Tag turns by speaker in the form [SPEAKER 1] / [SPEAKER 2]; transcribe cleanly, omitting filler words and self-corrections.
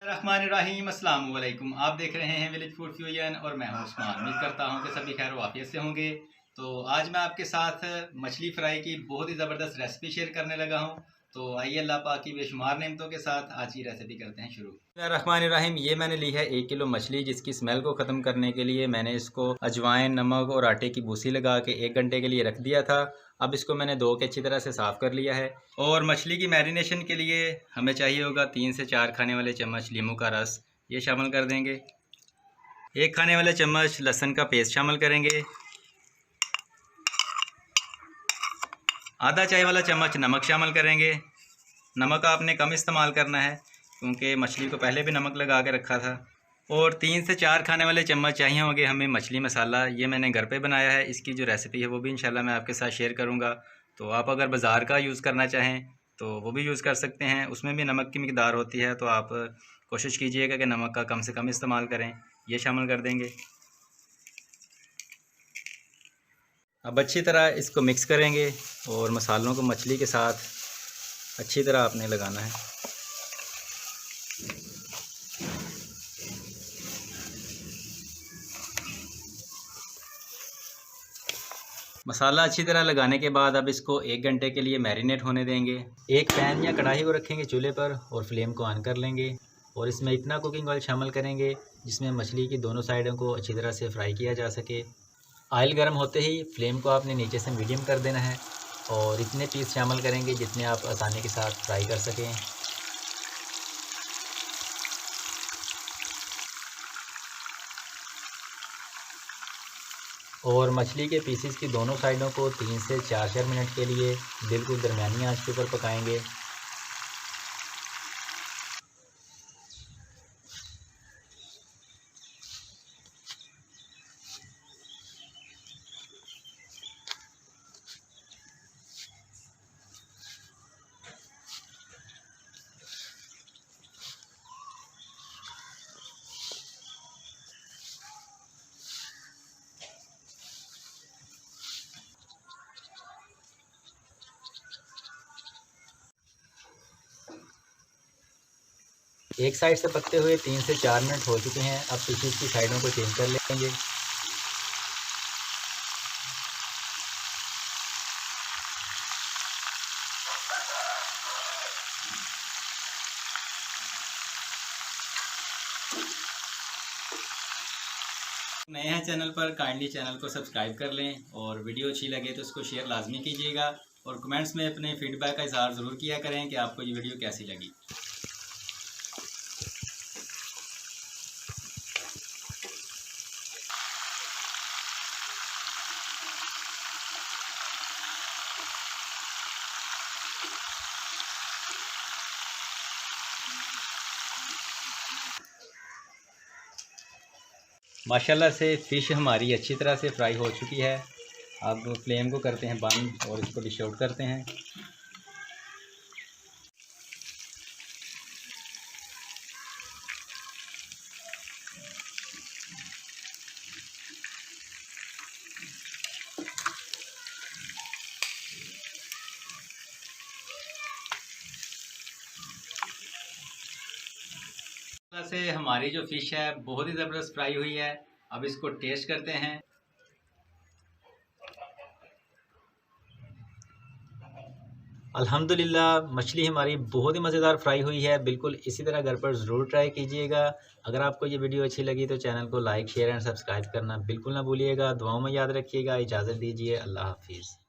[SPEAKER 1] रहमानिर्रहीम अस्सलाम वालेकुम। आप देख रहे हैं विलेज फूड फ्यूजन और मैं हूं उस्मान। उम्मीद करता हूं कि सभी खैर वाफियत से होंगे। तो आज मैं आपके साथ मछली फ्राई की बहुत ही ज़बरदस्त रेसिपी शेयर करने लगा हूं। तो आइए अल्लाह पाक की बेशुमार नेमतों के साथ आज की रेसिपी करते हैं शुरू। रहमानिर्रहीम, ये मैंने ली है 1 किलो मछली, जिसकी स्मेल को ख़त्म करने के लिए मैंने इसको अजवाइन, नमक और आटे की भूसी लगा के 1 घंटे के लिए रख दिया था। अब इसको मैंने धो के अच्छी तरह से साफ़ कर लिया है। और मछली की मैरिनेशन के लिए हमें चाहिए होगा 3 से 4 खाने वाले चम्मच नींबू का रस, ये शामिल कर देंगे। 1 खाने वाले चम्मच लहसुन का पेस्ट शामिल करेंगे। आधा चाय वाला चम्मच नमक शामिल करेंगे। नमक आपने कम इस्तेमाल करना है क्योंकि मछली को पहले भी नमक लगा के रखा था। और 3 से 4 खाने वाले चम्मच चाहिए होंगे हमें मछली मसाला। ये मैंने घर पे बनाया है, इसकी जो रेसिपी है वो भी इंशाल्लाह मैं आपके साथ शेयर करूँगा। तो आप अगर बाज़ार का यूज़ करना चाहें तो वो भी यूज़ कर सकते हैं, उसमें भी नमक की मिकदार होती है। तो आप कोशिश कीजिएगा कि नमक का कम से कम इस्तेमाल करें। ये शामिल कर देंगे। अब अच्छी तरह इसको मिक्स करेंगे और मसालों को मछली के साथ अच्छी तरह आपने लगाना है। मसाला अच्छी तरह लगाने के बाद अब इसको 1 घंटे के लिए मैरिनेट होने देंगे। एक पैन या कढ़ाई को रखेंगे चूल्हे पर और फ्लेम को ऑन कर लेंगे और इसमें इतना कुकिंग ऑयल शामिल करेंगे जिसमें मछली की दोनों साइडों को अच्छी तरह से फ्राई किया जा सके। ऑयल गर्म होते ही फ्लेम को आपने नीचे से मीडियम कर देना है और इतने पीस शामिल करेंगे जितने आप आसानी के साथ फ्राई कर सकें। और मछली के पीसेस की दोनों साइडों को 3 से 4 मिनट के लिए बिल्कुल दरमियानी आंच के ऊपर पकाएंगे। एक साइड से पकते हुए 3 से 4 मिनट हो चुके हैं। अब पीसेस की साइडों को चेंज कर लेंगे। नए हैं चैनल पर, काइंडली चैनल को सब्सक्राइब कर लें और वीडियो अच्छी लगे तो इसको शेयर लाजमी कीजिएगा और कमेंट्स में अपने फीडबैक का इज़हार ज़रूर किया करें कि आपको ये वीडियो कैसी लगी। माशाल्लाह से फ़िश हमारी अच्छी तरह से फ्राई हो चुकी है। अब फ्लेम को करते हैं बंद और इसको डिश आउट करते हैं। से हमारी जो फ़िश है बहुत ही ज़बरदस्त फ्राई हुई है। अब इसको टेस्ट करते हैं। अल्हम्दुलिल्लाह मछली हमारी बहुत ही मज़ेदार फ्राई हुई है। बिल्कुल इसी तरह घर पर ज़रूर ट्राई कीजिएगा। अगर आपको ये वीडियो अच्छी लगी तो चैनल को लाइक, शेयर एंड सब्सक्राइब करना बिल्कुल ना भूलिएगा। दुआओं में याद रखिएगा। इजाज़त दीजिए। अल्लाह हाफिज़।